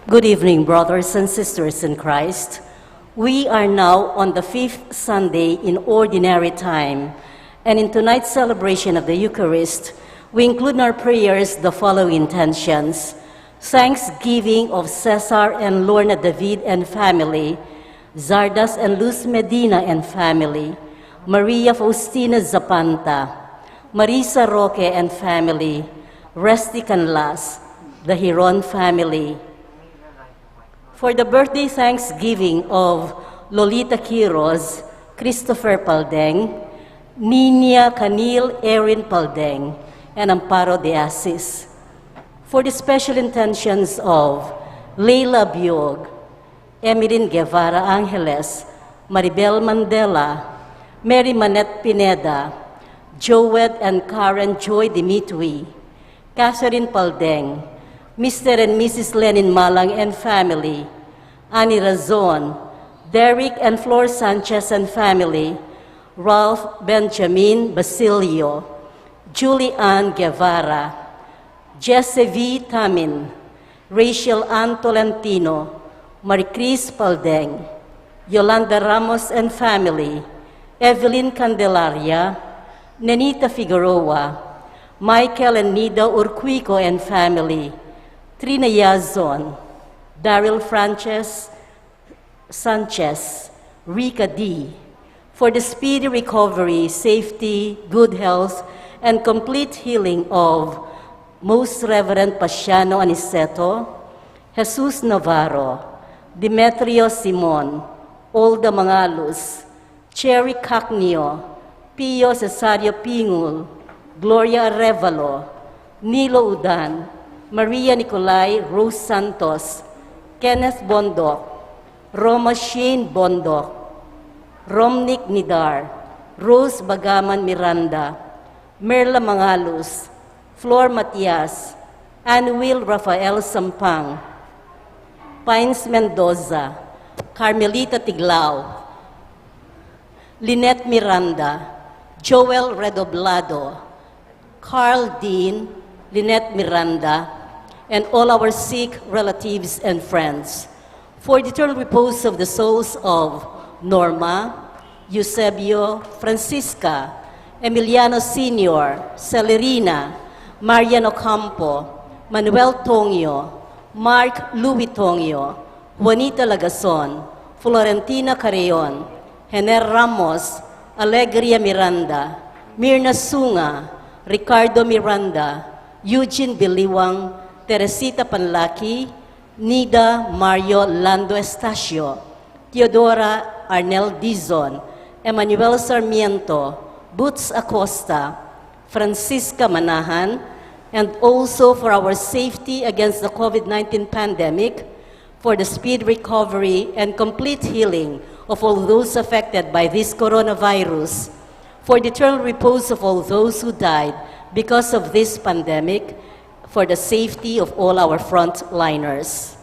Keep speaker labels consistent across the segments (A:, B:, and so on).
A: Good evening, brothers and sisters in Christ. We are now on the fifth Sunday in Ordinary Time, and in tonight's celebration of the Eucharist, we include in our prayers the following intentions: thanksgiving of Cesar and Lorna David and family, Zardas and Luz Medina and family, Maria Faustina Zapanta, Marisa Roque and family, Resty Canlas, the Hiron family. For the birthday thanksgiving of Lolita Quiroz, Christopher Paldeng, Nina Canil Erin Paldeng, and Amparo de Asis. For the special intentions of Leila Biog, Emeline Guevara Angeles, Maribel Mandela, Mary Manette Pineda, Joed and Karen Joy Dimitri, Catherine Paldeng, Mr. and Mrs. Lenin Malang and family, Annie Razon, Derek and Flor Sanchez and family, Ralph Benjamin Basilio, Julie Ann Guevara, Jesse V. Tamin, Rachel Ann Tolentino, Maricris Paldeng, Yolanda Ramos and family, Evelyn Candelaria, Nenita Figueroa, Michael and Nida Urquico and family, Trina Yazon, Daryl Sanchez, Rika D. For the speedy recovery, safety, good health, and complete healing of Most Reverend Pasiano Aniceto, Jesus Navarro, Demetrio Simon, Olda Mangalus, Cherry Cacnio, Pio Cesario Pingul, Gloria Arevalo, Nilo Udan, Maria Nicolay Rose Santos, Kenneth Bondok, Roma Shane Bondok, Romnick Nidar, Rose Bagaman Miranda, Merla Mangalus, Flor Matias, Anwil Rafael Sampang, Pines Mendoza, Carmelita Tiglao, Lynette Miranda, Joel Redoblado, Carl Dean, Lynette Miranda, and all our sick relatives and friends. For the eternal repose of the souls of Norma, Eusebio, Francisca, Emiliano Sr., Celerina, Marian Ocampo, Manuel Tongio, Mark Louis Tongio, Juanita Lagason, Florentina Carreon, Hener Ramos, Alegria Miranda, Mirna Sunga, Ricardo Miranda, Eugene Biliwang, Teresita Panlaki, Nida Mario Lando Estacio, Teodora Arnel Dizon, Emmanuel Sarmiento, Boots Acosta, Francisca Manahan, and also for our safety against the COVID-19 pandemic, for the speed recovery and complete healing of all those affected by this coronavirus, for the eternal repose of all those who died because of this pandemic, for the safety of all our frontliners.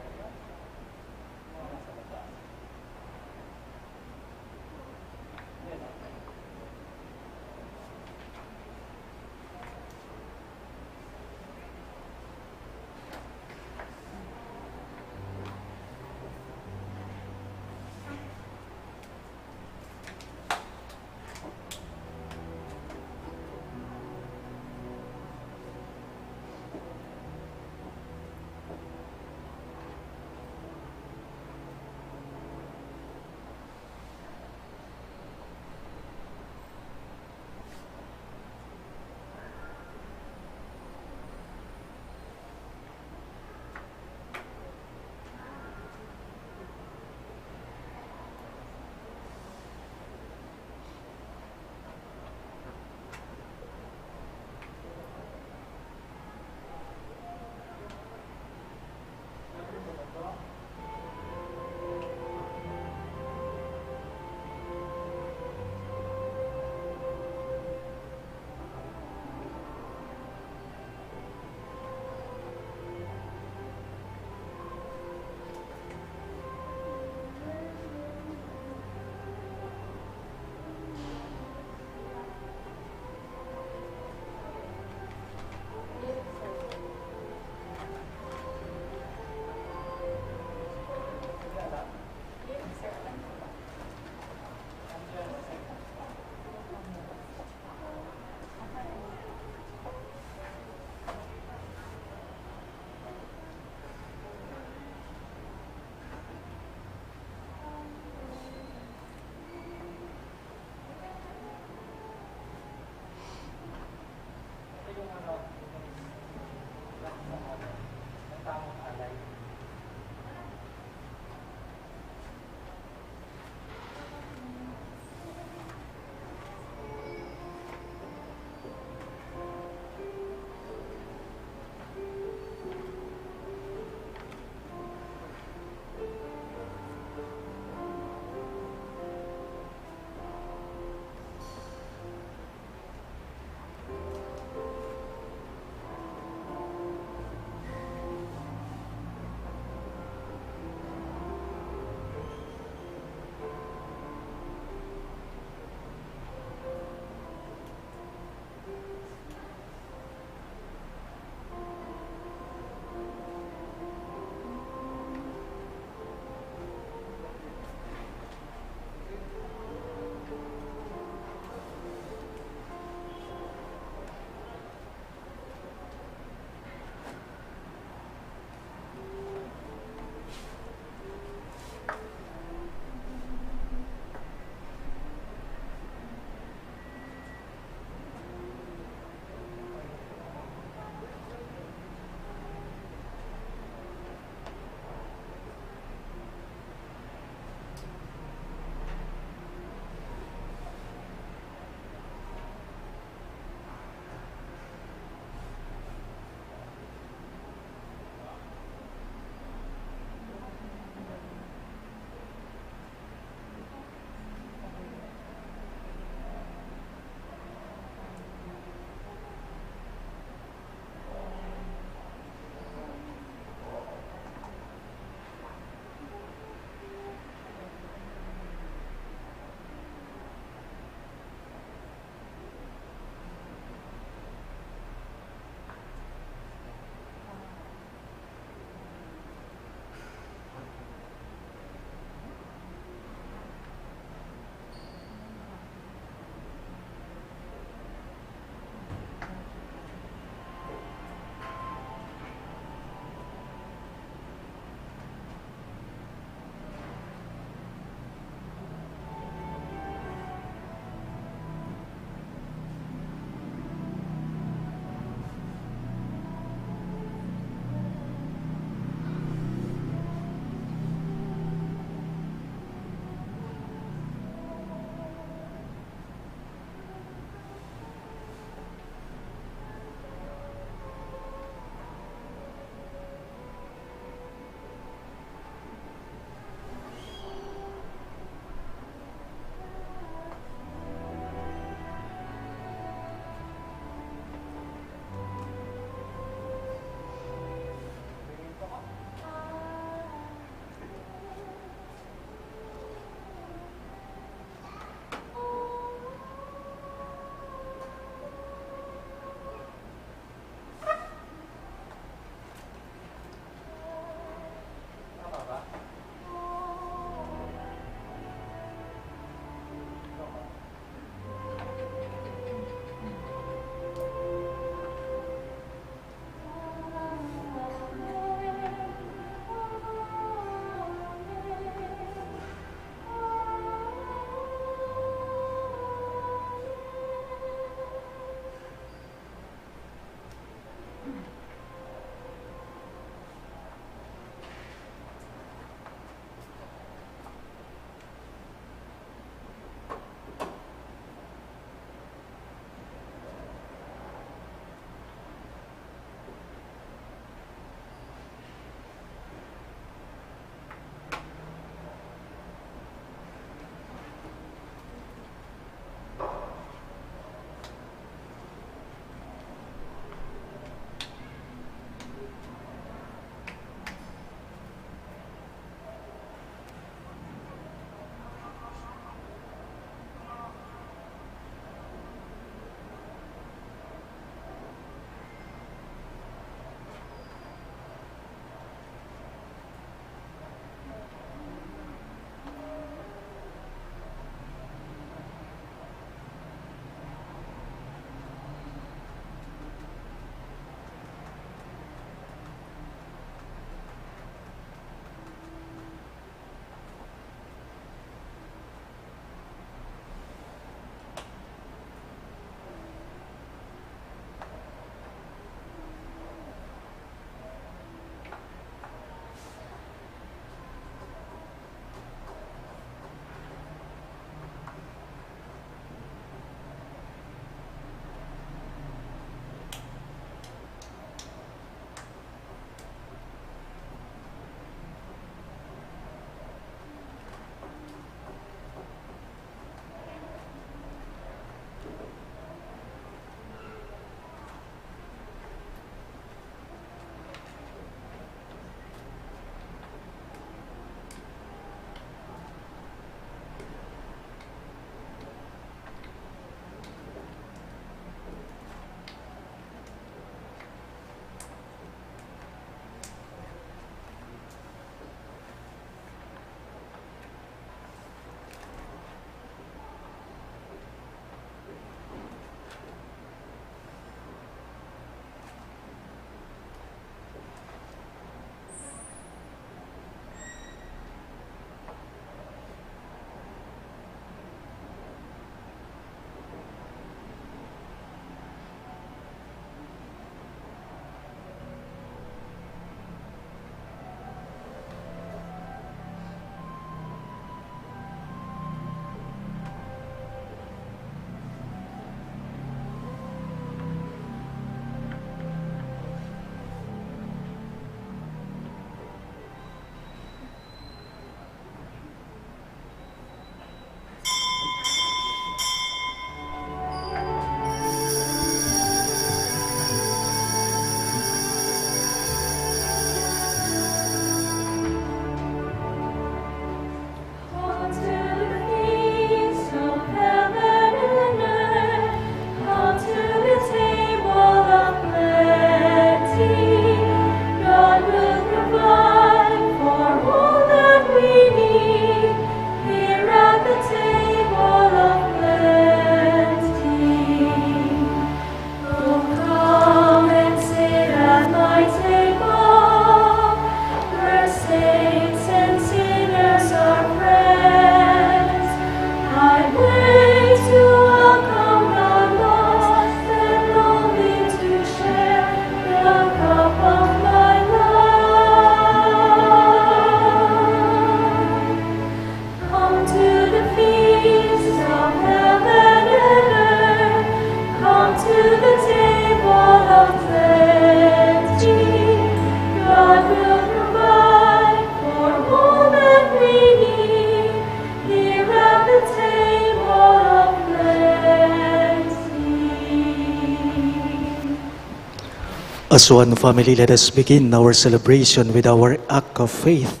B: As one family, let us begin our celebration with our act of faith.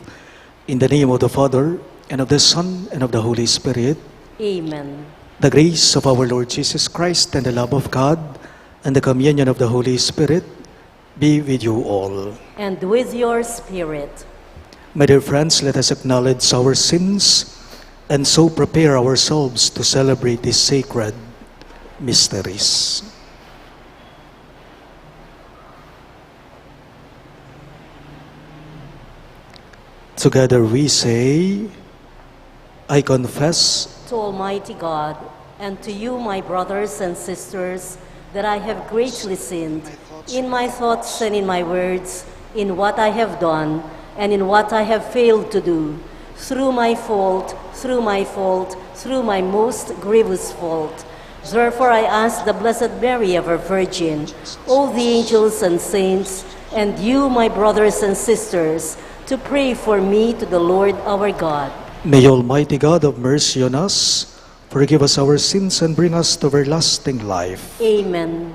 B: In the name of the Father, and of the Son, and of the Holy Spirit.
A: Amen.
B: The grace of our Lord Jesus Christ, and the love of God, and the communion of the Holy Spirit be with you all.
A: And with your spirit.
B: My dear friends, let us acknowledge our sins and so prepare ourselves to celebrate these sacred mysteries. Together we say, I confess
A: To Almighty God, and to you, my brothers and sisters, that I have greatly sinned in my thoughts and in my words, in what I have done and in what I have failed to do, through my fault, through my most grievous fault. Therefore I ask the Blessed Mary, ever Virgin, all the angels and saints, and you, my brothers and sisters, to pray for me to the Lord our God.
B: May Almighty God have mercy on us, forgive us our sins, and bring us to everlasting life.
A: Amen.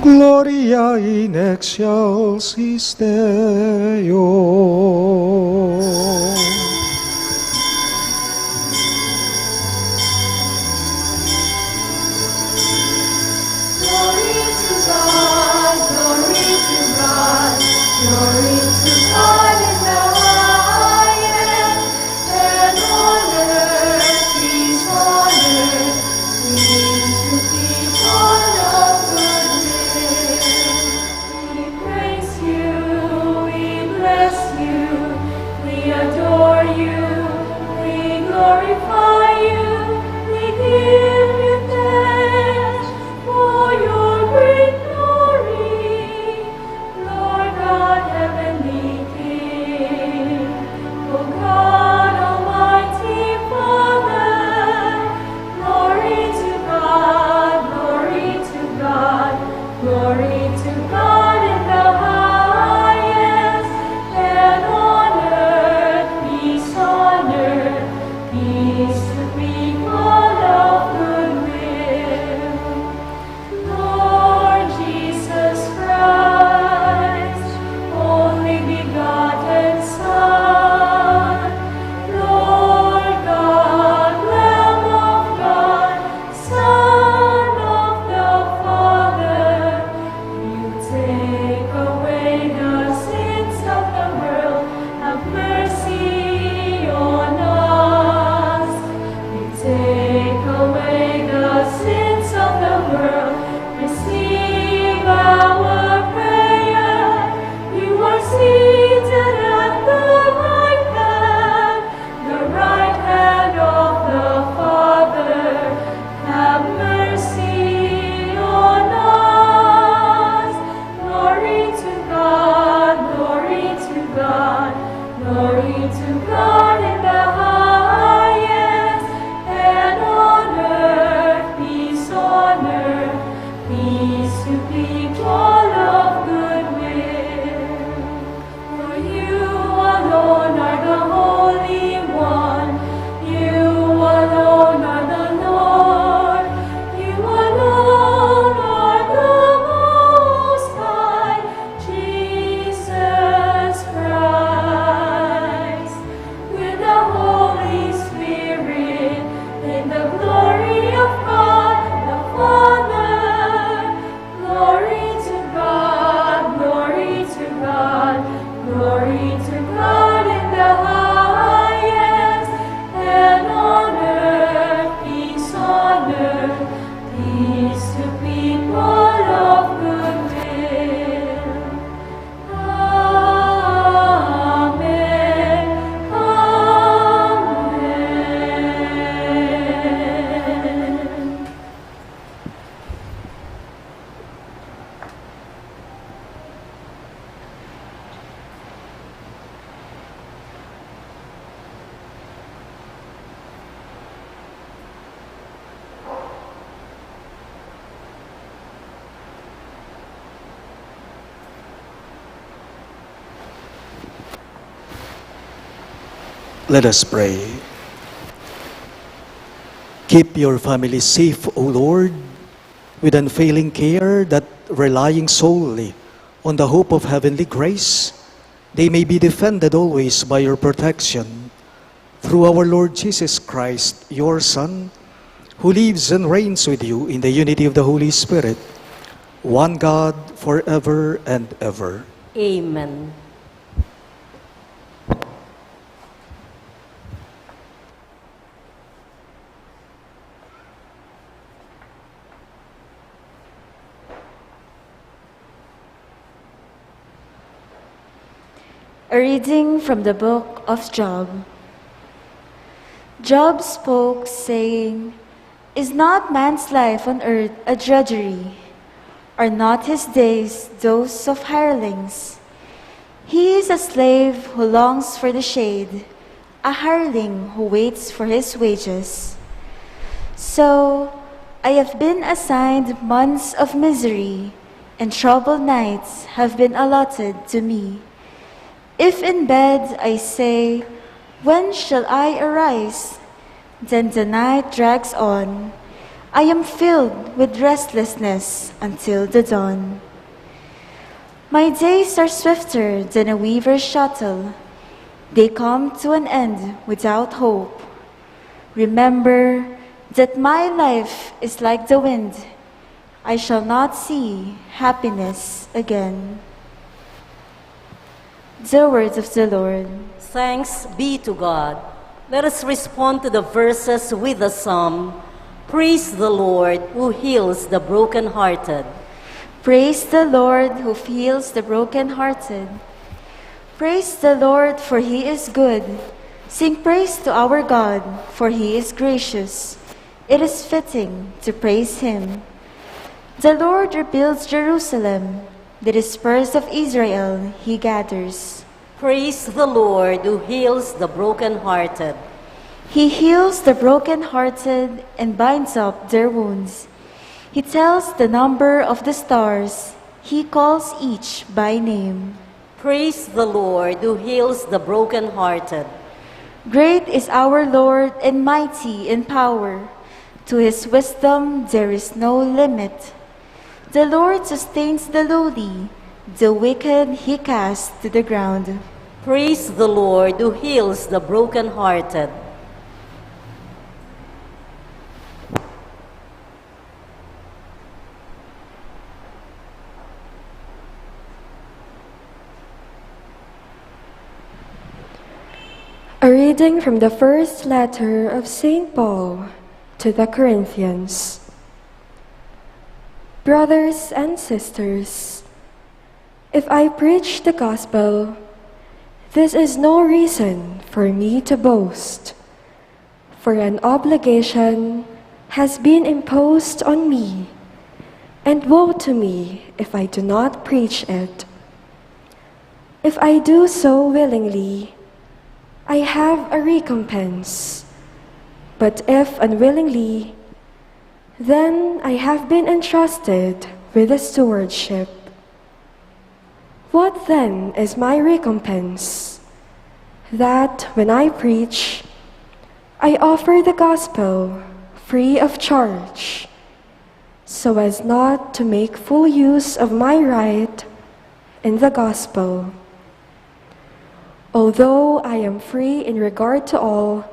B: Gloria in excelsis Deo.
C: Glory to God, glory to God, glory to God in the highest, and on earth peace on earth, peace to people of good will. We praise you, we bless you, we adore you, we glorify you, we give you thanks for your great glory, Lord God, heavenly King.
B: Let us pray. Keep your family safe, O Lord, with unfailing care, that relying solely on the hope of heavenly grace, they may be defended always by your protection. Through our Lord Jesus Christ, your Son, who lives and reigns with you in the unity of the Holy Spirit, one God, forever and ever.
A: Amen.
C: A reading from the book of Job. Job spoke, saying, "Is not man's life on earth a drudgery? Are not his days those of hirelings? He is a slave who longs for the shade, a hireling who waits for his wages. So I have been assigned months of misery, and troubled nights have been allotted to me. If in bed I say, 'When shall I arise?' then the night drags on. I am filled with restlessness until the dawn. My days are swifter than a weaver's shuttle. They come to an end without hope. Remember that my life is like the wind. I shall not see happiness again." The words of the Lord.
A: Thanks be to God. Let us respond to the verses with a psalm. Praise the Lord who heals the brokenhearted.
C: Praise the Lord who heals the brokenhearted. Praise the Lord, for he is good. Sing praise to our God, for he is gracious. It is fitting to praise him. The Lord rebuilds Jerusalem. The dispersed of Israel he gathers.
A: Praise the Lord who heals the brokenhearted.
C: He heals the brokenhearted and binds up their wounds. He tells the number of the stars. He calls each by name.
A: Praise the Lord who heals the brokenhearted.
C: Great is our Lord and mighty in power. To his wisdom there is no limit. The Lord sustains the lowly. The wicked he casts to the ground.
A: Praise the Lord who heals the brokenhearted.
D: A reading from the first letter of St. Paul to the Corinthians. Brothers and sisters, if I preach the gospel, this is no reason for me to boast, for an obligation has been imposed on me, and woe to me if I do not preach it. If I do so willingly, I have a recompense, but if unwillingly, then I have been entrusted with a stewardship. What then is my recompense? That when I preach, I offer the gospel free of charge, so as not to make full use of my right in the gospel. Although I am free in regard to all,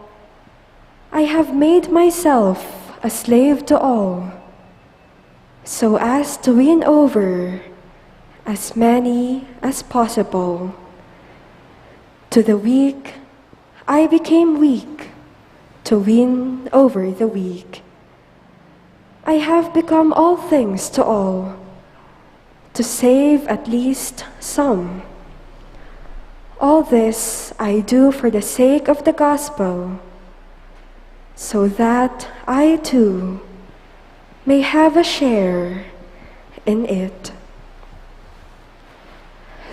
D: I have made myself a slave to all, so as to win over as many as possible. To the weak, I became weak to win over the weak. I have become all things to all, to save at least some. All this I do for the sake of the gospel, so that I too may have a share in it.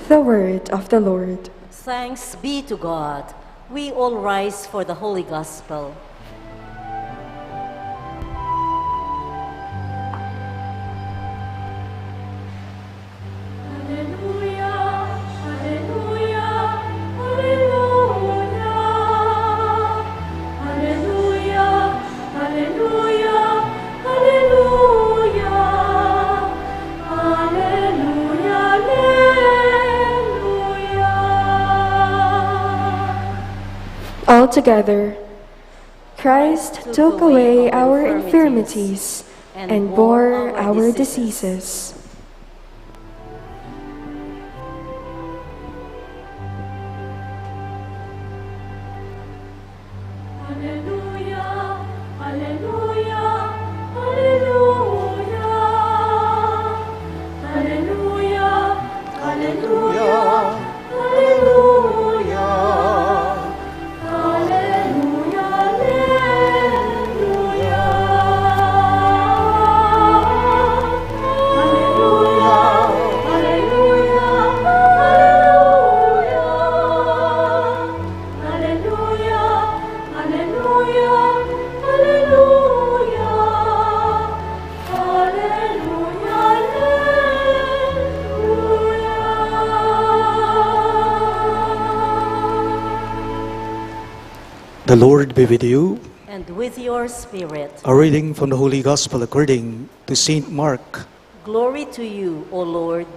D: The word of the Lord.
A: Thanks be to God. We all rise for the Holy Gospel.
C: Alleluia, alleluia, alleluia.
D: together. Christ took away our infirmities and bore our diseases.
E: Hallelujah, hallelujah, hallelujah. Hallelujah, hallelujah, hallelujah. Hallelujah,
B: The Lord be with you.
A: And with your spirit.
B: A reading from the Holy Gospel according to Saint Mark.
A: Glory to you, O Lord.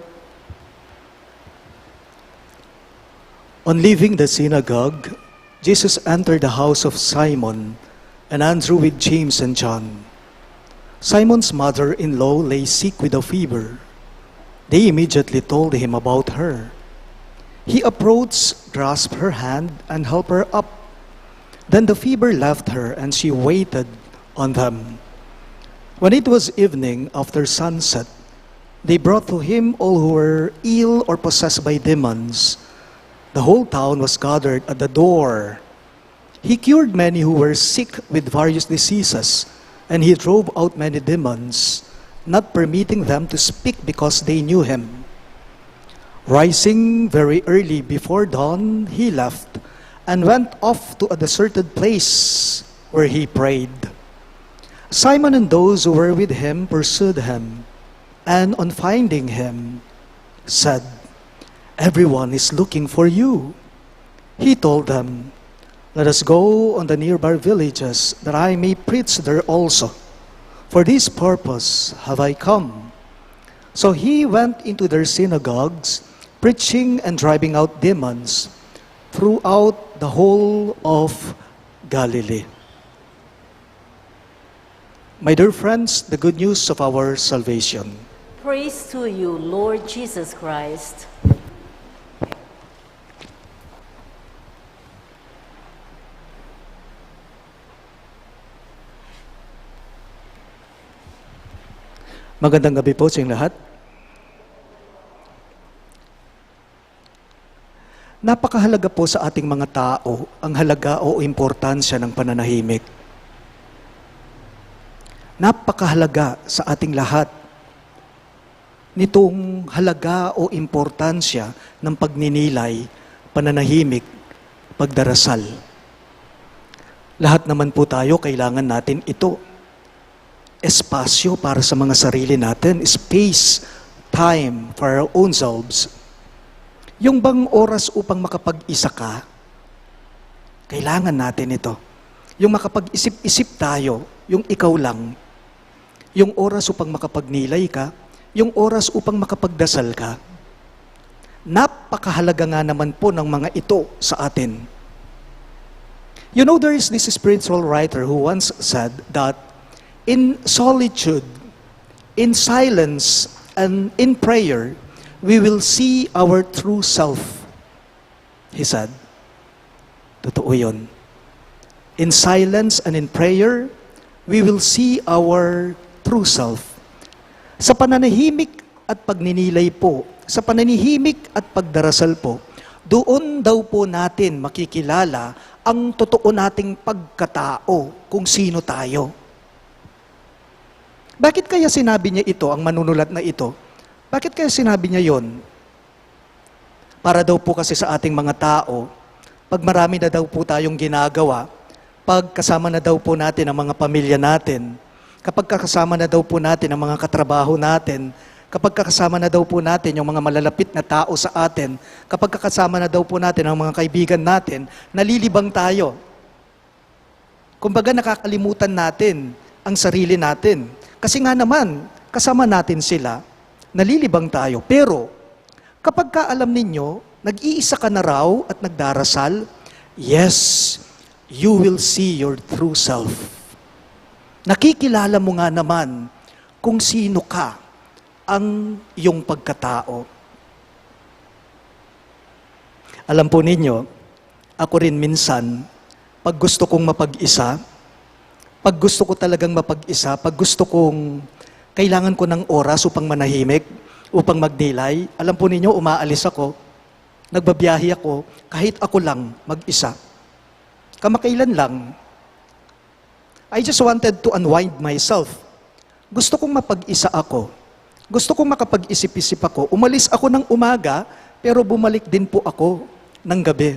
B: On leaving the synagogue, Jesus entered the house of Simon and Andrew with James and John. Simon's mother-in-law lay sick with a fever. They immediately told him about her. He approached, grasped her hand, and helped her up. Then the fever left her, and she waited on them. When it was evening, after sunset, they brought to him all who were ill or possessed by demons. The whole town was gathered at the door. He cured many who were sick with various diseases, and he drove out many demons, not permitting them to speak because they knew him. Rising very early before dawn, he left and went off to a deserted place where he prayed. Simon and those who were with him pursued him, and on finding him, said, "Everyone is looking for you." He told them, "Let us go on the nearby villages, that I may preach there also. For this purpose have I come." So he went into their synagogues, preaching and driving out demons throughout the whole of Galilee. My dear friends, the good news of our salvation.
A: Praise to you, Lord Jesus Christ.
B: Magandang gabi po sa inyong lahat. Napakahalaga po sa ating mga tao ang halaga o importansya ng pananahimik. Napakahalaga sa ating lahat nitong halaga o importansya ng pagninilay, pananahimik, pagdarasal. Lahat naman po tayo kailangan natin ito. Espasyo para sa mga sarili natin, space, time for our own selves. Yung bang oras upang makapag-isa ka, kailangan natin ito. Yung makapag-isip-isip tayo, yung ikaw lang. Yung oras upang makapagnilay ka, yung oras upang makapagdasal ka. Napakahalaga nga naman po ng mga ito sa atin. You know, there is this spiritual writer who once said that in solitude, in silence, and in prayer, we will see our true self. He said, totoo yun. In silence and in prayer, we will see our true self. Sa pananahimik at pagninilay po, sa pananahimik at pagdarasal po, doon daw po natin makikilala ang totoo nating pagkatao, kung sino tayo. Bakit kaya sinabi niya ito, ang manunulat na ito? Bakit kaya sinabi niya yon? Para daw po kasi sa ating mga tao, pag marami na daw po tayong ginagawa, pag kasama na daw po natin ang mga pamilya natin, kapag kasama na daw po natin ang mga katrabaho natin, kapag kasama na daw po natin yung mga malalapit na tao sa atin, kapag kasama na daw po natin ang mga kaibigan natin, nalilibang tayo. Kumbaga nakakalimutan natin ang sarili natin. Kasi nga naman, kasama natin sila, nalilibang tayo. Pero, kapag kaalam ninyo, nag-iisa ka na raw at nagdarasal, yes, you will see your true self. Nakikilala mo nga naman kung sino ka, ang iyong pagkatao. Alam po ninyo, ako rin minsan, pag gusto kong mapag-isa, pag gusto ko talagang mapag-isa, pag gusto kong kailangan ko ng oras upang manahimik, upang magdilay, alam po ninyo, umaalis ako, nagbabiyahe ako, kahit ako lang mag-isa. Kamakailan lang, I just wanted to unwind myself. Gusto kong mapag-isa ako. Gusto kong makapag-isip-isip ako. Umalis ako ng umaga, pero bumalik din po ako ng gabi.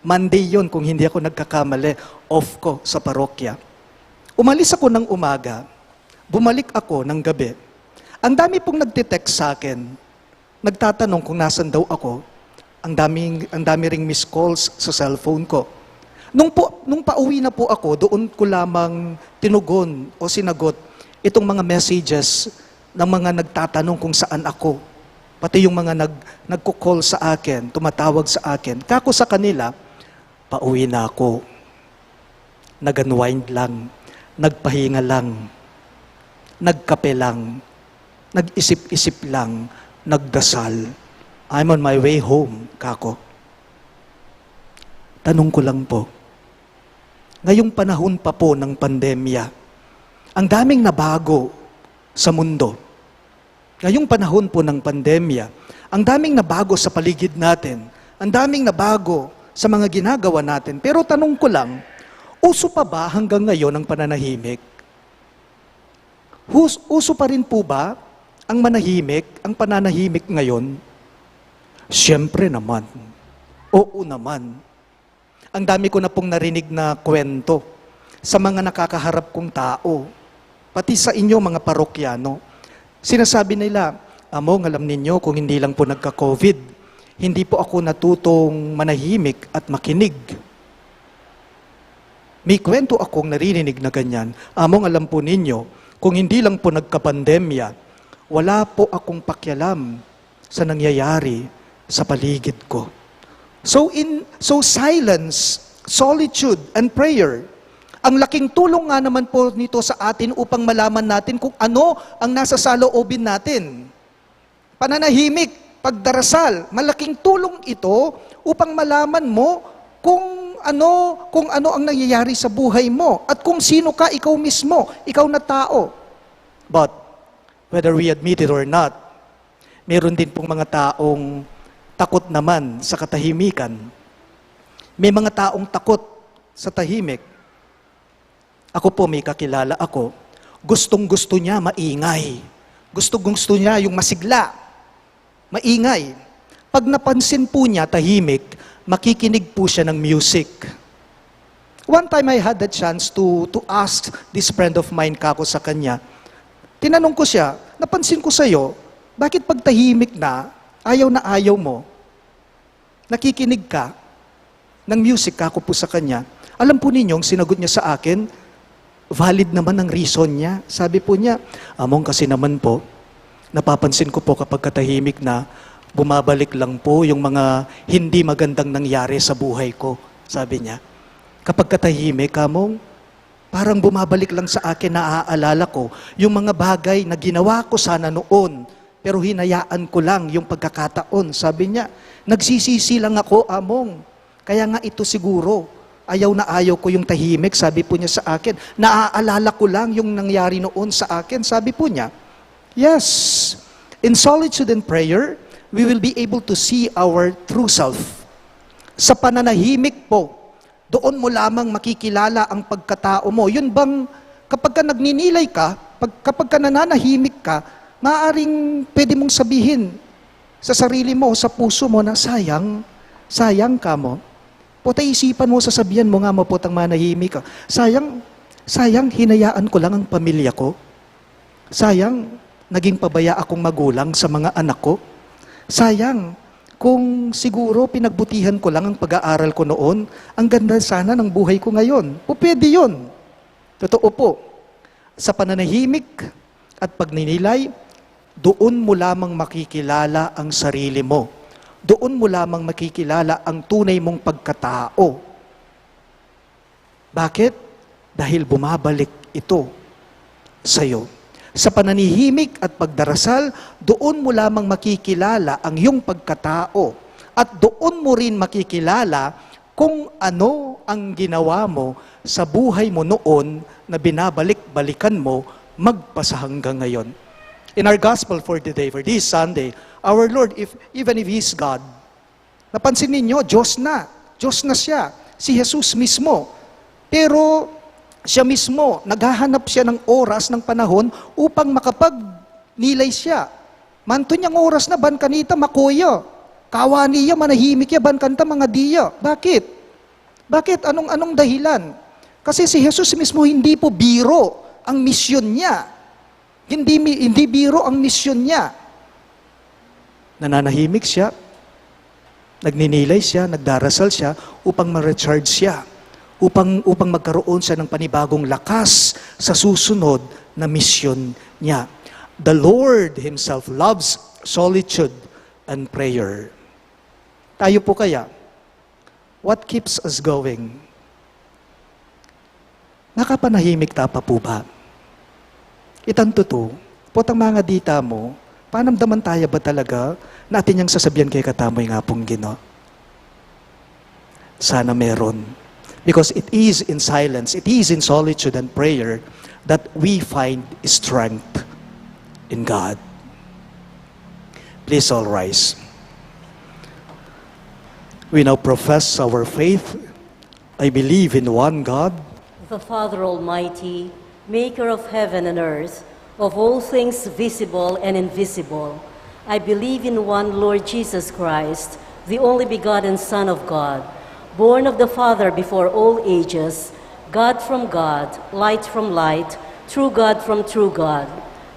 B: Monday yon kung hindi ako nagkakamali, off ko sa parokya. Umalis ako ng umaga, bumalik ako ng gabi. Ang dami pong nagtitext sa akin, nagtatanong kung nasan daw ako. Ang dami ring missed calls sa cellphone ko. Nung pauwi na po ako, doon ko lamang tinugon o sinagot itong mga messages ng mga nagtatanong kung saan ako. Pati yung mga nagko-call sa akin, tumatawag sa akin. Kako sa kanila, pauwi na ako. Nag-unwind lang, nagpahinga lang, nagkape lang, nag-isip-isip lang, nagdasal. I'm on my way home, kako. Tanong ko lang po, ngayong panahon pa po ng pandemya, ang daming nabago sa mundo. Ngayong panahon po ng pandemya, ang daming nabago sa paligid natin, ang daming nabago sa mga ginagawa natin. Pero tanong ko lang, uso pa ba hanggang ngayon ang pananahimik? Uso pa rin po ba ang manahimik, ang pananahimik ngayon? Siyempre naman. Oo naman. Ang dami ko na pong narinig na kwento sa mga nakakaharap kong tao, pati sa inyo mga parokyano. Sinasabi nila, Among, alam ninyo, kung hindi lang po nagka-COVID, hindi po ako natutong manahimik at makinig. May kwento akong narinig na ganyan. Among, alam po ninyo, kung hindi lang po nagka-pandemya, wala po akong pakialam sa nangyayari sa paligid ko. So silence, solitude, and prayer, ang laking tulong nga naman po nito sa atin upang malaman natin kung ano ang nasa saloobin natin. Pananahimik, pagdarasal, malaking tulong ito upang malaman mo kung ano ang nangyayari sa buhay mo at kung sino ka ikaw mismo, ikaw na tao. But whether we admit it or not, meron din pong mga taong takot naman sa katahimikan. May mga taong takot sa tahimik. Ako po, may kakilala ako, gustong-gusto niya maingay. Gustong-gusto niya yung masigla, maingay. Pag napansin po niya tahimik, makikinig po siya ng music. One time I had the chance to ask this friend of mine, kako sa kanya, tinanong ko siya, napansin ko sa'yo, bakit pag tahimik na ayaw mo, nakikinig ka ng music, kako po sa kanya. Alam po ninyo, ang sinagot niya sa akin, valid naman ang reason niya. Sabi po niya, Among, kasi naman po, napapansin ko po kapag katahimik na, bumabalik lang po yung mga hindi magandang nangyari sa buhay ko. Sabi niya, kapag katahimik, Among, parang bumabalik lang sa akin, naaalala ko yung mga bagay na ginawa ko sana noon, pero hinayaan ko lang yung pagkakataon. Sabi niya, nagsisisi lang ako, Among. Kaya nga ito siguro, ayaw ko yung tahimik, sabi po niya sa akin. Naaalala ko lang yung nangyari noon sa akin, sabi po niya. Yes, in solitude and prayer, we will be able to see our true self. Sa pananahimik po, doon mo lamang makikilala ang pagkatao mo. Yun bang, kapag ka nagninilay ka, kapag ka nananahimik ka, maaaring pwede mong sabihin sa sarili mo, sa puso mo na sayang ka mo. Putay isipan mo, sasabihan mo nga mo putang manahimik ka. Sayang, hinayaan ko lang ang pamilya ko. Sayang, naging pabaya akong magulang sa mga anak ko. Sayang, kung siguro pinagbutihan ko lang ang pag-aaral ko noon, ang ganda sana ng buhay ko ngayon. Pwede yun. Totoo po. Sa pananahimik at pagninilay, doon mo lamang makikilala ang sarili mo. Doon mo lamang makikilala ang tunay mong pagkatao. Bakit? Dahil bumabalik ito sa iyo. Sa pananihimik at pagdarasal, doon mo lamang makikilala ang iyong pagkatao at doon mo rin makikilala kung ano ang ginawa mo sa buhay mo noon na binabalik-balikan mo magpasa hanggang ngayon. In our gospel for today, for this Sunday, our Lord, even if He is God, napansin ninyo, Diyos na siya, si Jesus mismo. Pero siya mismo, naghahanap siya ng oras, ng panahon, upang makapagnilay siya. Manto niyang oras na ban kanita makuya. Kawaniya, manahimik ya, ban kanta mga diya. Bakit? Bakit? Anong dahilan? Kasi si Jesus mismo hindi po biro ang misyon niya. Hindi biro ang misyon niya. Nananahimik siya, nagninilay siya, nagdarasal siya, upang ma-recharge siya. Upang magkaroon siya ng panibagong lakas sa susunod na misyon niya. The Lord Himself loves solitude and prayer. Tayo po kaya, what keeps us going? Nakapanahimik ta pa po ba? Itanto to, potang mga dita mo, panamdaman tayo ba talaga natin yung sasabihan kay katamoy nga pong Ginoo? Sana meron. Because it is in silence, it is in solitude and prayer that we find strength in God. Please all rise. We now profess our faith. I believe in one God,
A: The Father Almighty, maker of heaven and earth, of all things visible and invisible. I believe in one Lord Jesus Christ, the only begotten Son of God, born of the Father before all ages, God from God, light from light, true God from true God,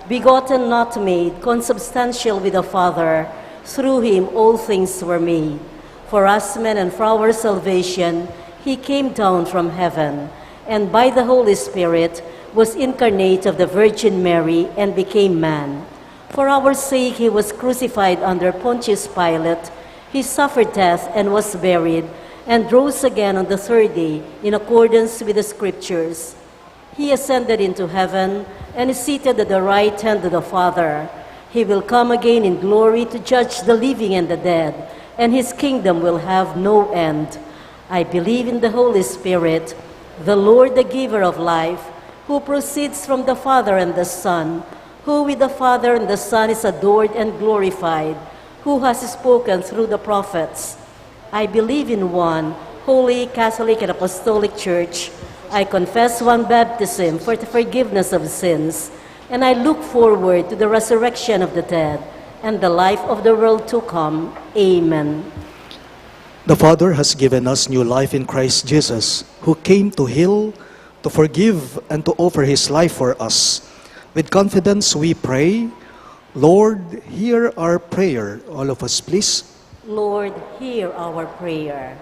A: begotten, not made, consubstantial with the Father. Through Him all things were made. For us men and for our salvation, He came down from heaven, and by the Holy Spirit was incarnate of the Virgin Mary and became man. For our sake He was crucified under Pontius Pilate. He suffered death and was buried, and rose again on the third day in accordance with the Scriptures. He ascended into heaven and is seated at the right hand of the Father. He will come again in glory to judge the living and the dead, and His kingdom will have no end. I believe in the Holy Spirit, the Lord, the giver of life, who proceeds from the Father and the Son, who with the Father and the Son is adored and glorified, who has spoken through the prophets. I believe in one holy, Catholic, and Apostolic Church. I confess one baptism for the forgiveness of sins, and I look forward to the resurrection of the dead and the life of the world to come. Amen.
B: the Father has given us new life in Christ Jesus, who came to heal, to forgive, and to offer His life for us. With confidence we pray, Lord, hear our prayer. All of us, please.
A: Lord, hear our prayer.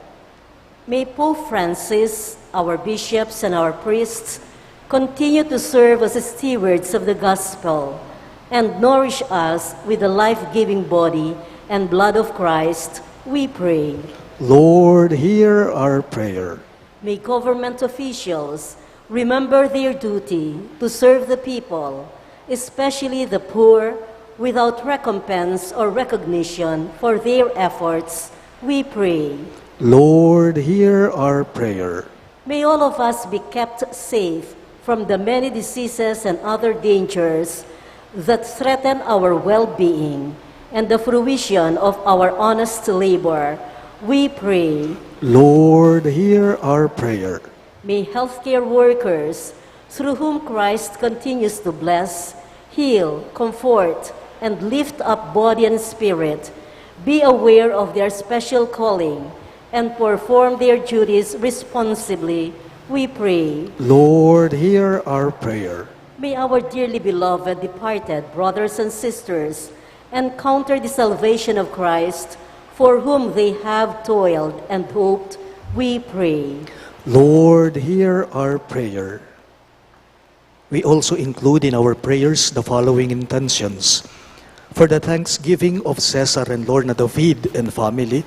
A: May Pope Francis, our bishops, and our priests continue to serve as stewards of the gospel and nourish us with the life-giving body and blood of Christ, we pray.
B: Lord, hear our prayer.
A: May government officials remember their duty to serve the people, especially the poor, without recompense or recognition for their efforts, we pray.
B: Lord, hear our prayer.
A: May all of us be kept safe from the many diseases and other dangers that threaten our well-being and the fruition of our honest labor, we pray.
B: Lord, hear our prayer.
A: May healthcare workers, through whom Christ continues to bless, heal, comfort, and lift up body and spirit, be aware of their special calling and perform their duties responsibly, we pray.
B: Lord, hear our prayer.
A: May our dearly beloved departed brothers and sisters encounter the salvation of Christ, for whom they have toiled and hoped, we pray.
B: Lord, hear our prayer. We also include in our prayers the following intentions. For the thanksgiving of Cesar and Lorna David and family,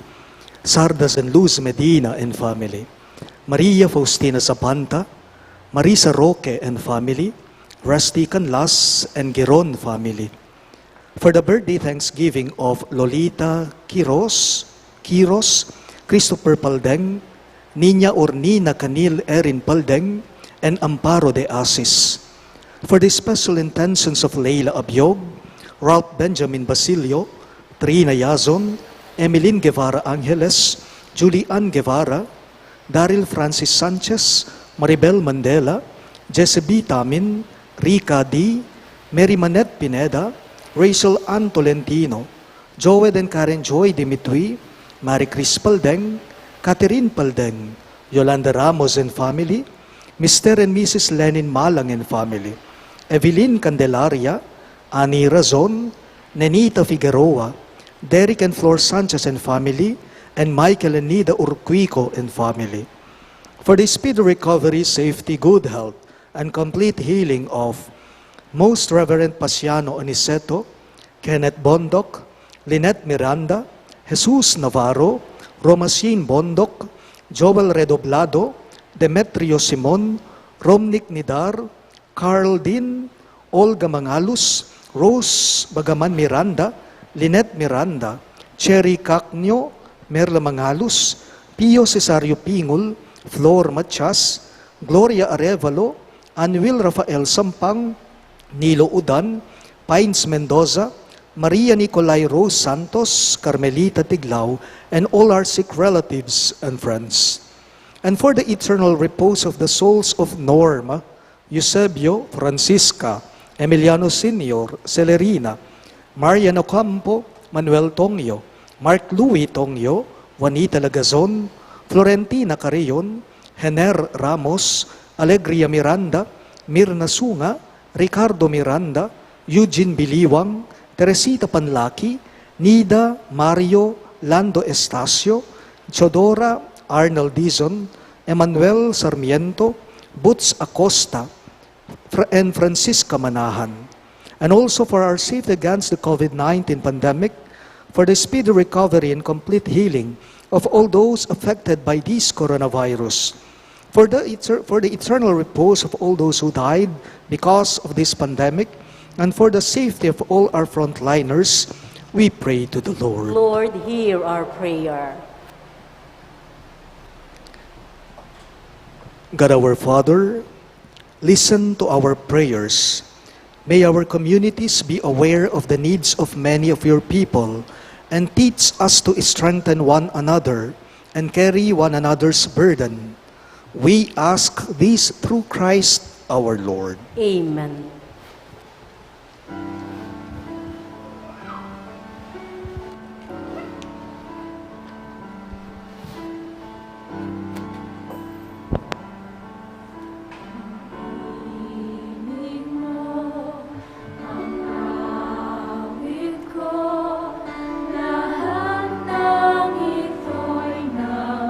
B: Sardas and Luz Medina and family, Maria Faustina Zapanta, Marisa Roque and family, Rusty Canlas and Giron family. For the birthday thanksgiving of Lolita Quiros, Christopher Paldeng, Nina or Nina Canil Erin Paldeng, and Amparo de Asis. For the special intentions of Leila Abiog, Ralph Benjamin Basilio, Trina Yazon, Emeline Guevara Angeles, Julian Guevara, Daryl Francis Sanchez, Maribel Mandela, Jesse B. Tamin, Rica D., Mary Manette Pineda, Rachel Ann Tolentino, Joed and Karen Joy Dimitri, Marie Chris Paldeng, Catherine Paldeng, Yolanda Ramos and family, Mr. and Mrs. Lenin Malang and family, Evelyn Candelaria, Annie Razon, Nenita Figueroa, Derek and Flor Sanchez and family, and Michael and Nida Urquico and family. For the speedy recovery, safety, good health, and complete healing of Most Reverend Pasiano Aniceto, Kenneth Bondoc, Lynette Miranda, Jesus Navarro, Romasine Bondoc, Joel Redoblado, Demetrio Simon, Romnick Nidar, Carl Din, Olga Mangalus, Rose Bagaman Miranda, Lynette Miranda, Cherry Cacnio, Merla Mangalus, Pio Cesario Pingul, Flor Machas, Gloria Arevalo, Anwil Rafael Sampang, Nilo Udan, Pines Mendoza, Maria Nicolay Rose Santos, Carmelita Tiglao, and all our sick relatives and friends. And for the eternal repose of the souls of Norma, Eusebio, Francisca, Emiliano Senior, Celerina, Marian Ocampo, Manuel Tongyo, Mark Louis Tongyo, Juanita Lagazon, Florentina Carrion, Hener Ramos, Alegria Miranda, Mirna Sunga, Ricardo Miranda, Eugene Biliwang, Teresita Panlaki, Nida, Mario, Lando Estacio, Chodora, Arnold Dizon, Emmanuel Sarmiento, Butz Acosta, and Francisca Manahan. And also for our safety against the COVID-19 pandemic, for the speedy recovery and complete healing of all those affected by this coronavirus, for the eternal repose of all those who died because of this pandemic, and for the safety of all our frontliners, we pray to the Lord.
A: Lord, hear our prayer.
B: God our Father, listen to our prayers. May our communities be aware of the needs of many of your people and teach us to strengthen one another and carry one another's burden. We ask this through Christ our Lord.
A: Amen.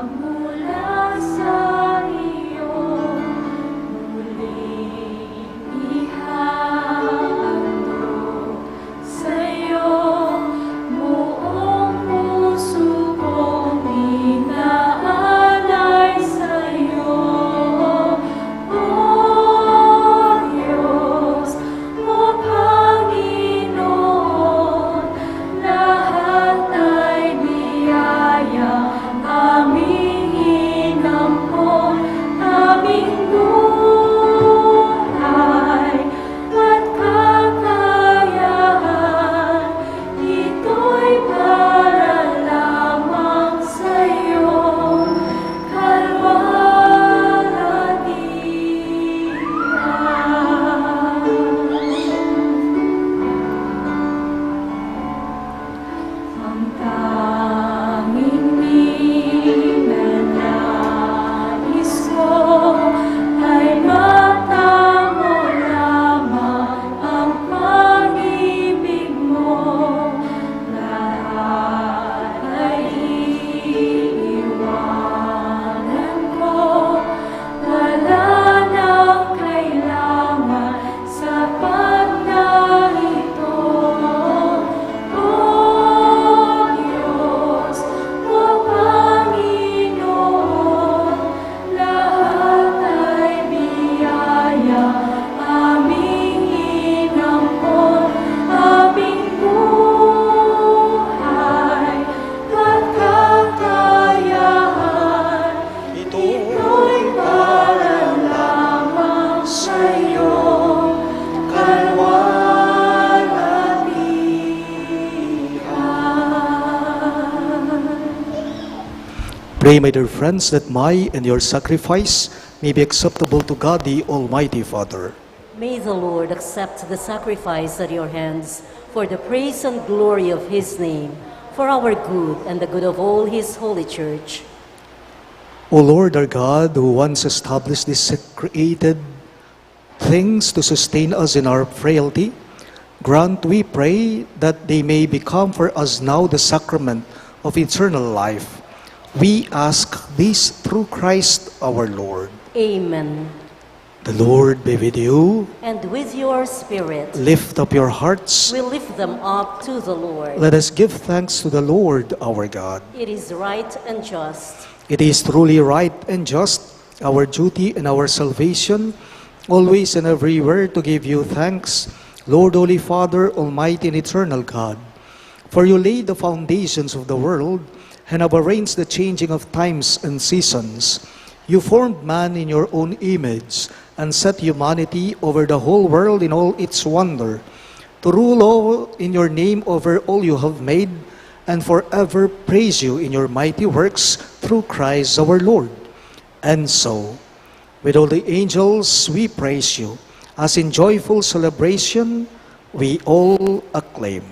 E: Mula sa iyo, muling
B: Pray, my dear friends, that my and your sacrifice may be acceptable to God, the Almighty Father.
A: May the Lord accept the sacrifice at your hands for the praise and glory of his name, for our good and the good of all his holy church.
B: O Lord our God, who once established these created things to sustain us in our frailty, grant, we pray, that they may become for us now the sacrament of eternal life. We ask this through Christ our Lord.
A: Amen.
B: The Lord be with you.
A: And with your spirit,
B: Lift up your hearts.
A: we lift them up to the Lord.
B: Let us give thanks to the Lord our God.
A: It is right and just.
B: It is truly right and just, our duty and our salvation, always and everywhere to give you thanks, Lord, Holy Father, Almighty and Eternal God. For you laid the foundations of the world and have arranged the changing of times and seasons. You formed man in your own image and set humanity over the whole world in all its wonder, to rule all in your name over all you have made, and forever praise you in your mighty works through Christ our Lord. And so, with all the angels, we praise you, as in joyful celebration we all acclaim.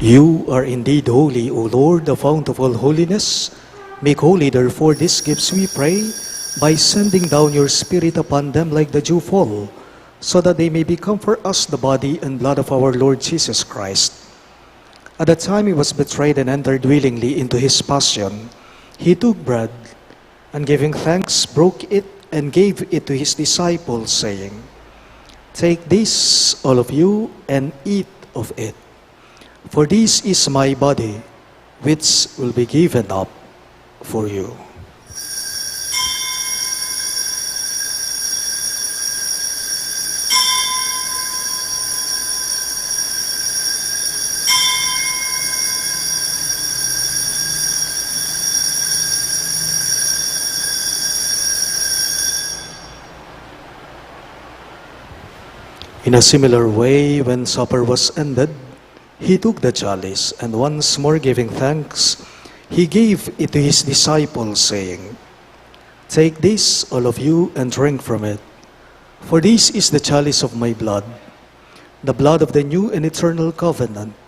B: You are indeed holy, O Lord, the fount of all holiness. Make holy, therefore, these gifts, we pray, by sending down your Spirit upon them like the dew fall, so that they may become for us the body and blood of our Lord Jesus Christ. At the time he was betrayed and entered willingly into his passion, he took bread, and giving thanks, broke it and gave it to his disciples, saying, "Take this, all of you, and eat of it. For this is my body, which will be given up for you." In a similar way, when supper was ended, he took the chalice, and once more giving thanks, he gave it to his disciples, saying, "Take this, all of you, and drink from it. For this is the chalice of my blood, the blood of the new and eternal covenant,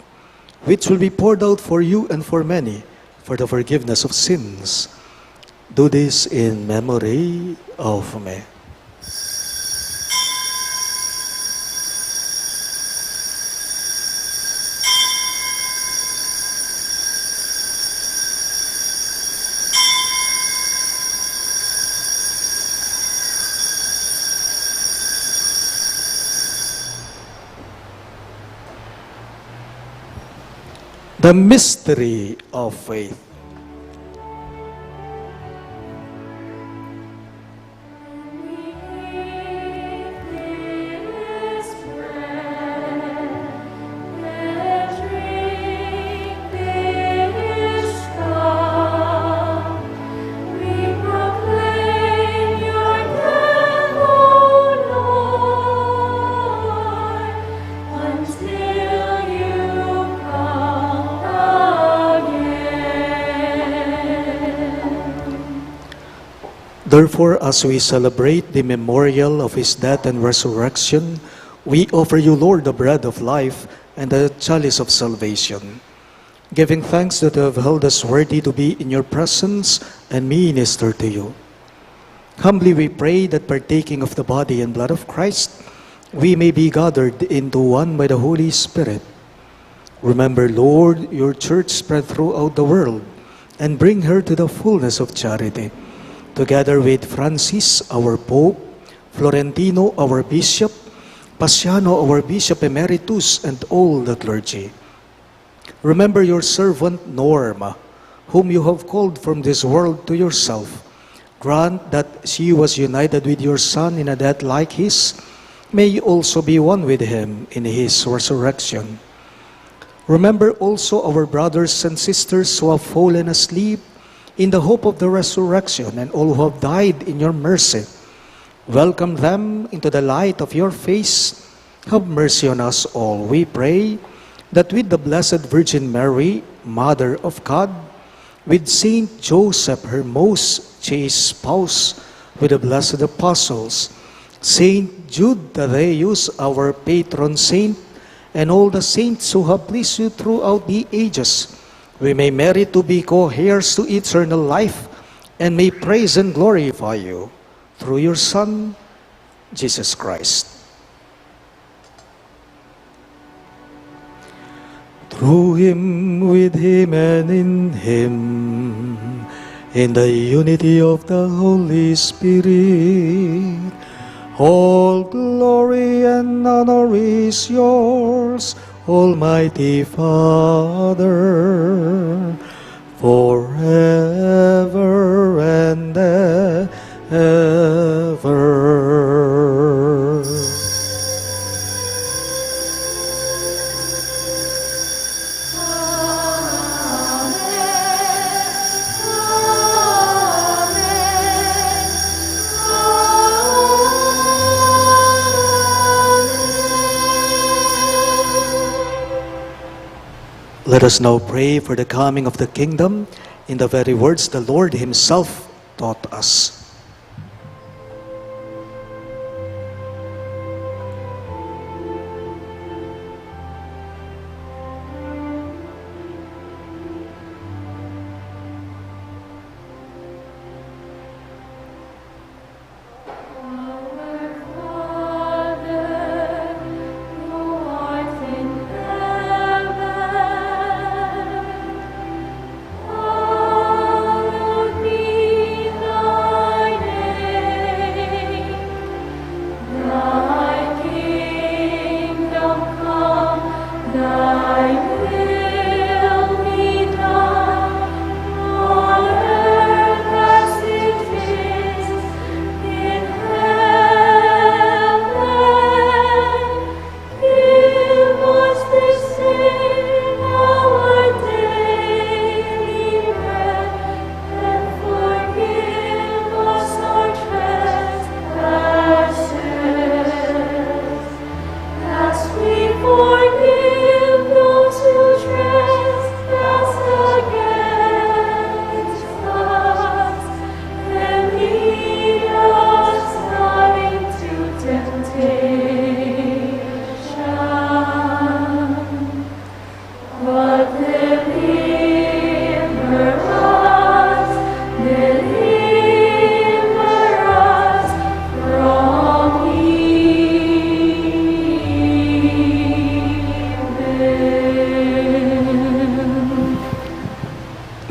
B: which will be poured out for you and for many for the forgiveness of sins. Do this in memory of me." The mystery of faith. Therefore, as we celebrate the memorial of his death and resurrection, We offer you, Lord, the bread of life and the chalice of salvation, giving thanks that you have held us worthy to be in your presence and minister to you. Humbly we pray that partaking of the body and blood of Christ, we may be gathered into one by the Holy Spirit. Remember, Lord, your church spread throughout the world, and bring her to the fullness of charity, together with Francis, our Pope, Florentino, our Bishop, Paciano, our Bishop Emeritus, and all the clergy. Remember your servant Norma, whom you have called from this world to yourself. Grant that she was united with your Son in a death like his, may you also be one with him in his resurrection. Remember also our brothers and sisters who have fallen asleep in the hope of the resurrection, and all who have died in your mercy. Welcome them into the light of your face. Have mercy on us all, we pray, that with the Blessed Virgin Mary, Mother of God, with Saint Joseph, her most chaste spouse, with the blessed apostles, Saint Jude Thaddeus, our patron saint, and all the saints who have pleased you throughout the ages, we may merit to be co-heirs to eternal life, and may praise and glorify you through your Son, Jesus Christ. Through him, with him, and in him, in the unity of the Holy Spirit, all glory and honor is yours, Almighty Father, forever and ever. Let us now pray for the coming of the kingdom in the very words the Lord himself taught us.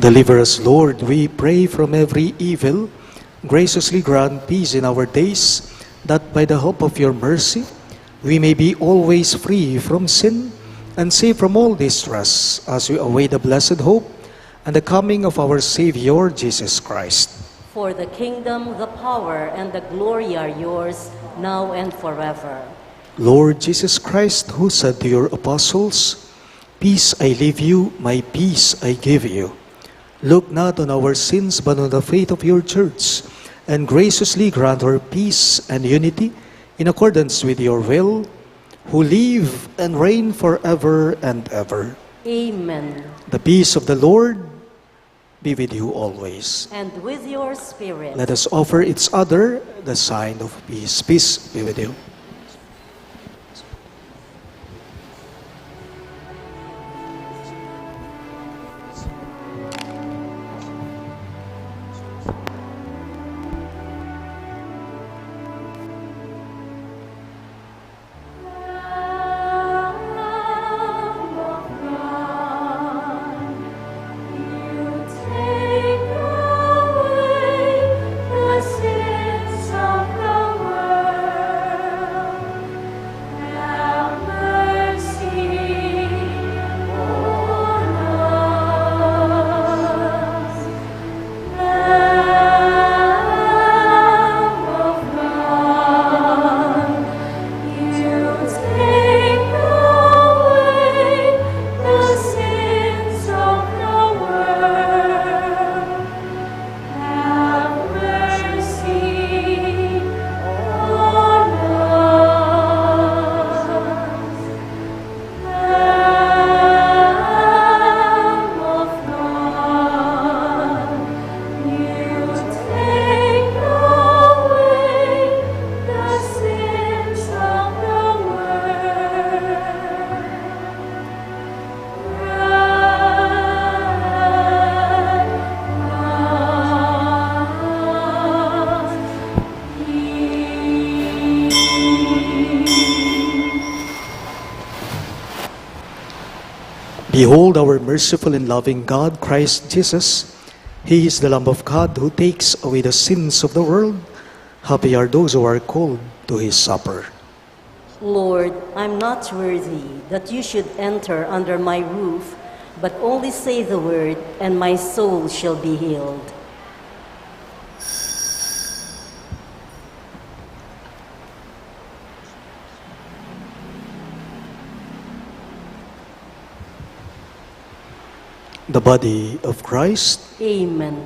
B: Deliver us, Lord, we pray, from every evil. Graciously grant peace in our days, that by the help of your mercy, we may be always free from sin and safe from all distress, as we await the blessed hope and the coming of our Savior, Jesus Christ.
A: For the kingdom, the power, and the glory are yours, now and forever.
B: Lord Jesus Christ, who said to your apostles, "Peace I leave you, my peace I give you," look not on our sins, but on the faith of your church, and graciously grant her peace and unity in accordance with your will, who live and reign forever and ever.
A: Amen.
B: The peace of the Lord be with you always.
A: And with your spirit.
B: Let us offer each other the sign of peace. Peace be with you. Behold our merciful and loving God, Christ Jesus. He is the Lamb of God who takes away the sins of the world. Happy are those who are called to his supper.
A: Lord, I'm not worthy that you should enter under my roof, but only say the word, and my soul shall be healed.
B: The body of Christ.
A: Amen.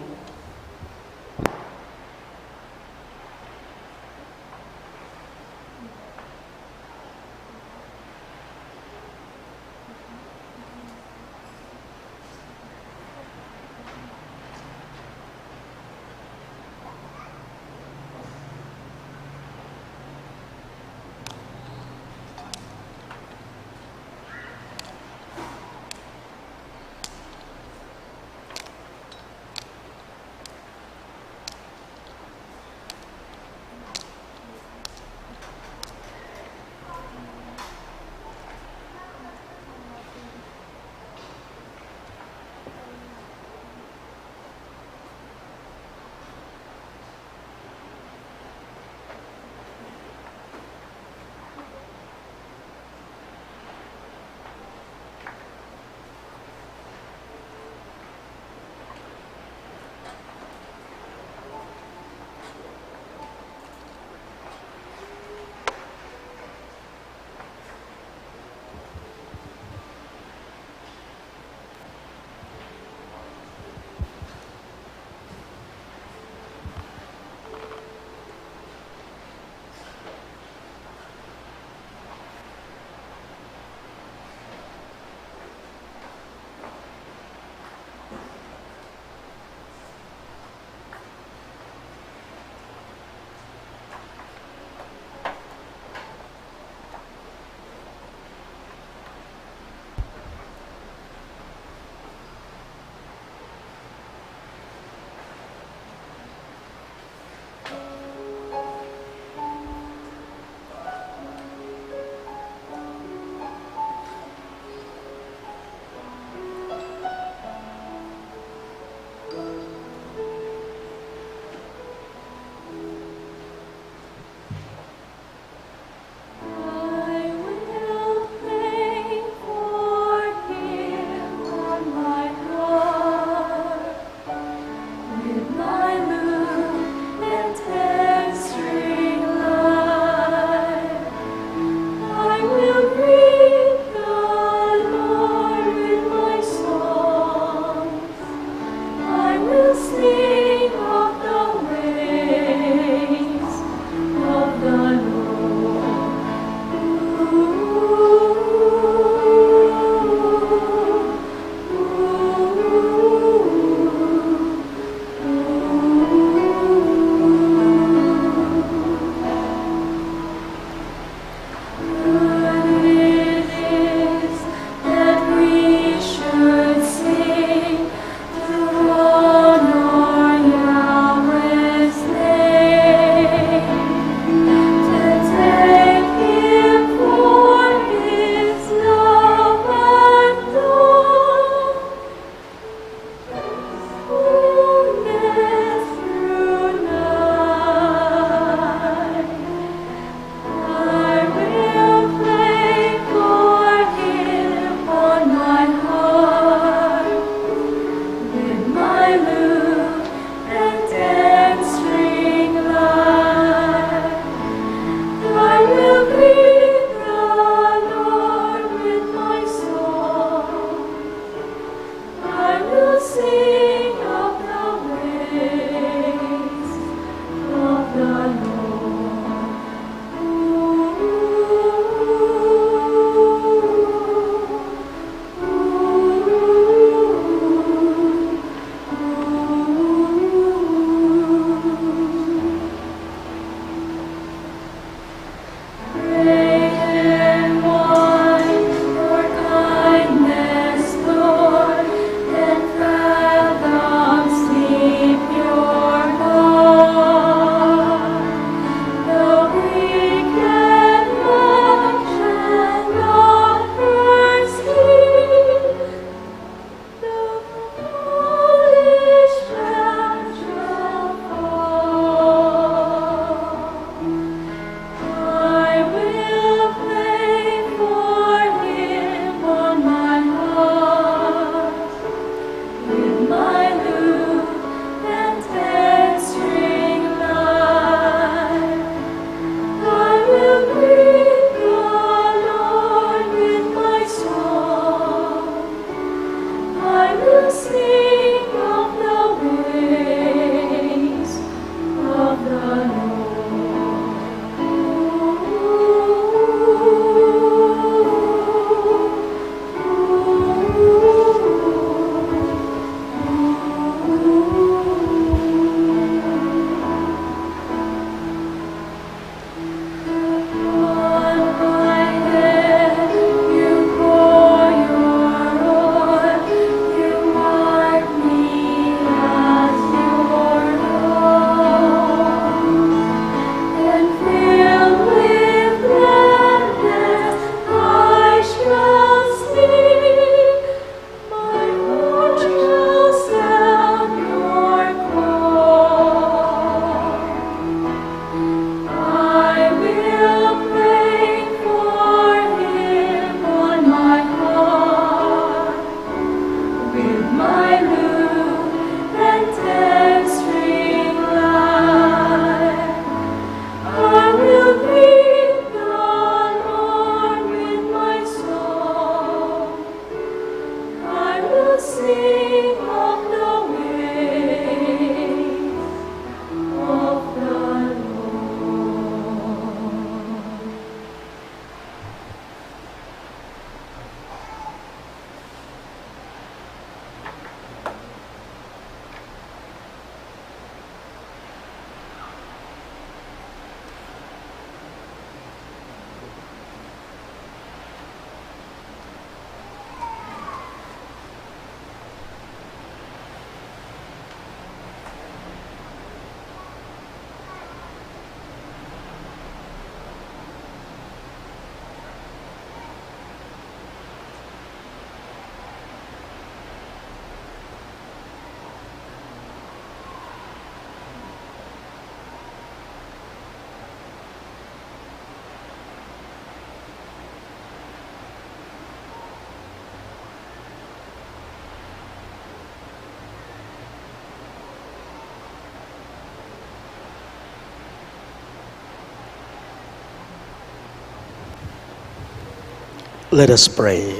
B: Let us pray.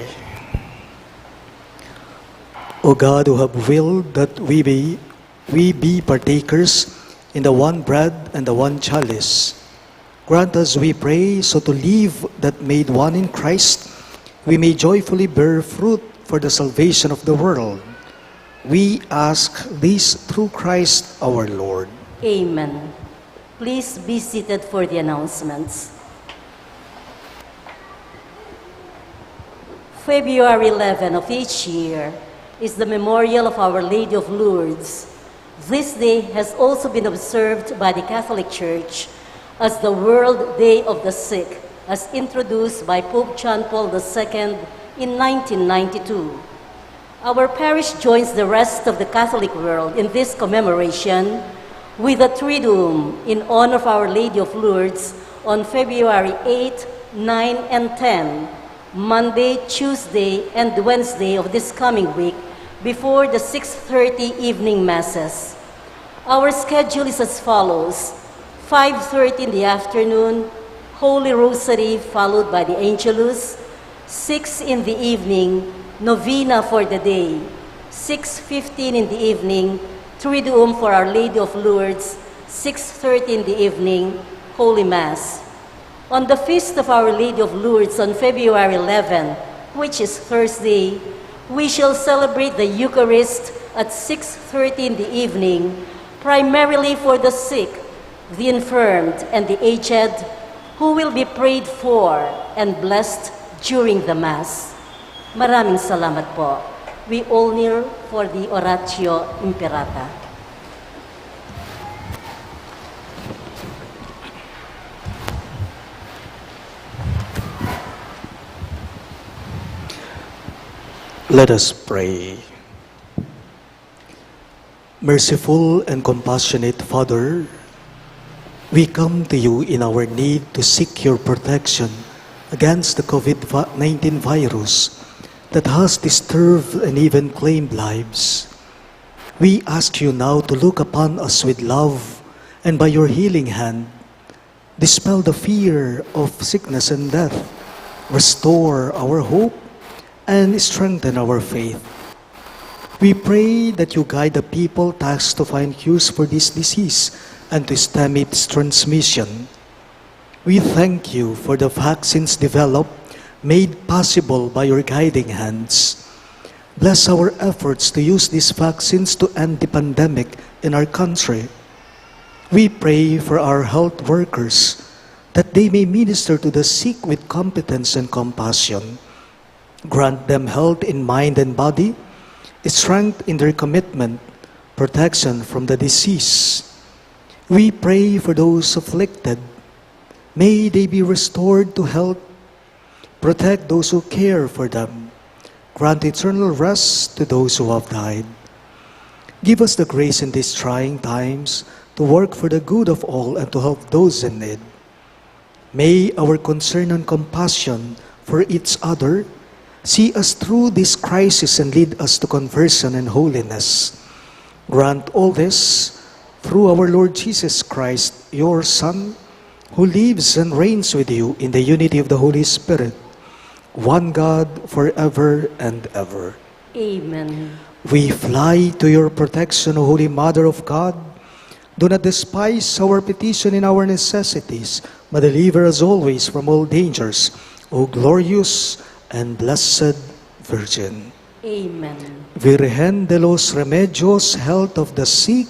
B: O God, who have willed that we be partakers in the one bread and the one chalice, grant us, we pray, so to live that made one in Christ, we may joyfully bear fruit for the salvation of the world. We ask this through Christ our Lord.
A: Amen. Please be seated for the announcements. February 11 of each year is the memorial of Our Lady of Lourdes. This day has also been observed by the Catholic Church as the World Day of the Sick, as introduced by Pope John Paul II in 1992. Our parish joins the rest of the Catholic world in this commemoration with a Triduum in honor of Our Lady of Lourdes on February 8, 9, and 10, Monday, Tuesday, and Wednesday of this coming week before the 6:30 evening masses. Our schedule is as follows: 5:30 in the afternoon, Holy Rosary followed by the Angelus; 6 in the evening, Novena for the day; 6:15 in the evening, Triduum for Our Lady of Lourdes; 6:30 in the evening, Holy Mass. On the feast of Our Lady of Lourdes on February 11, which is Thursday, we shall celebrate the Eucharist at 6:30 in the evening, primarily for the sick, the infirmed, and the aged, who will be prayed for and blessed during the Mass. Maraming salamat po. We all kneel for the Oratio Imperata.
B: Let us pray. Merciful and compassionate Father, we come to you in our need to seek your protection against the COVID-19 virus that has disturbed and even claimed lives. We ask you now to look upon us with love and by your healing hand, dispel the fear of sickness and death, restore our hope, and strengthen our faith. We pray that you guide the people tasked to find cures for this disease and to stem its transmission. We thank you for the vaccines developed, made possible by your guiding hands. Bless our efforts to use these vaccines to end the pandemic in our country. We pray for our health workers that they may minister to the sick with competence and compassion. Grant them health in mind and body, strength in their commitment, protection from the disease. We pray for those afflicted. May they be restored to health. Protect those who care for them. Grant eternal rest to those who have died. Give us the grace in these trying times to work for the good of all and to help those in need. May our concern and compassion for each other see us through this crisis and lead us to conversion and holiness. Grant all this through our Lord Jesus Christ, your Son, who lives and reigns with you in the unity of the Holy Spirit, one God forever and ever.
A: Amen.
B: We fly to your protection, O Holy Mother of God. Do not despise our petition in our necessities, but deliver us always from all dangers, O glorious and blessed Virgin.
A: Amen.
B: Virgen de los Remedios, health of the sick,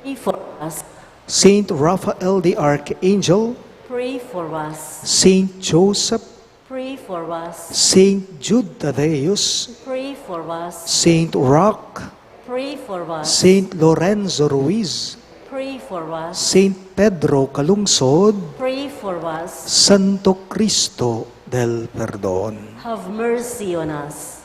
A: Pray for us.
B: Saint Raphael the Archangel,
A: Pray for us.
B: Saint Joseph,
A: Pray for us.
B: Saint Jude Thaddeus,
A: Pray for us.
B: Saint Roch,
A: Pray for us.
B: Saint Lorenzo Ruiz,
A: Pray for us.
B: Saint Pedro Calungsod,
A: Pray for us.
B: Santo Cristo del Perdón.
A: Have mercy on us.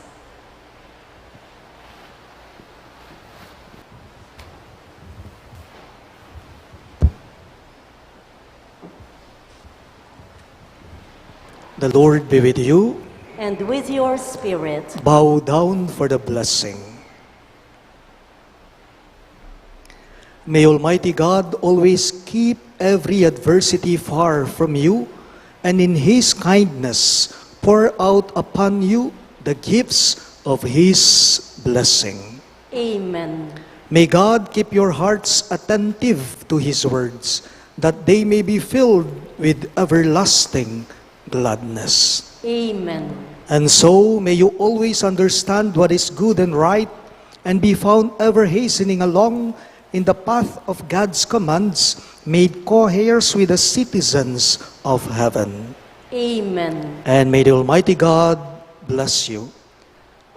B: The Lord be with you.
A: And with your spirit.
B: Bow down for the blessing. May Almighty God always keep every adversity far from you, and in His kindness pour out upon you the gifts of His blessing.
A: Amen.
B: May God keep your hearts attentive to His words, that they may be filled with everlasting gladness.
A: Amen.
B: And so may you always understand what is good and right, and be found ever hastening along in the path of God's commands, made co-heirs with the citizens of heaven.
A: Amen.
B: And may the Almighty God bless you,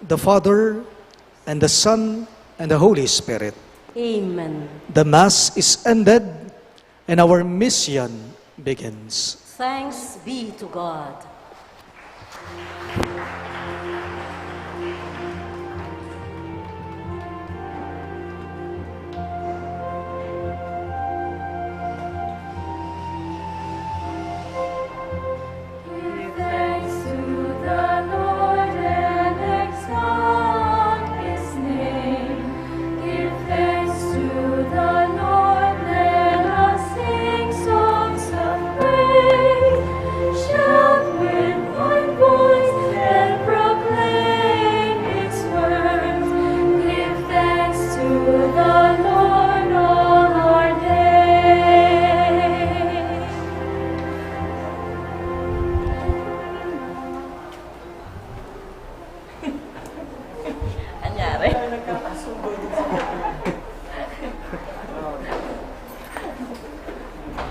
B: the Father, and the Son, and the Holy Spirit.
A: Amen.
B: The Mass is ended, and our mission begins.
A: Thanks be to God.
E: Give thanks to the Lord and exalt His name. Give thanks to the Lord, let us sing songs of praise. Shout with one voice and proclaim His words. Give thanks to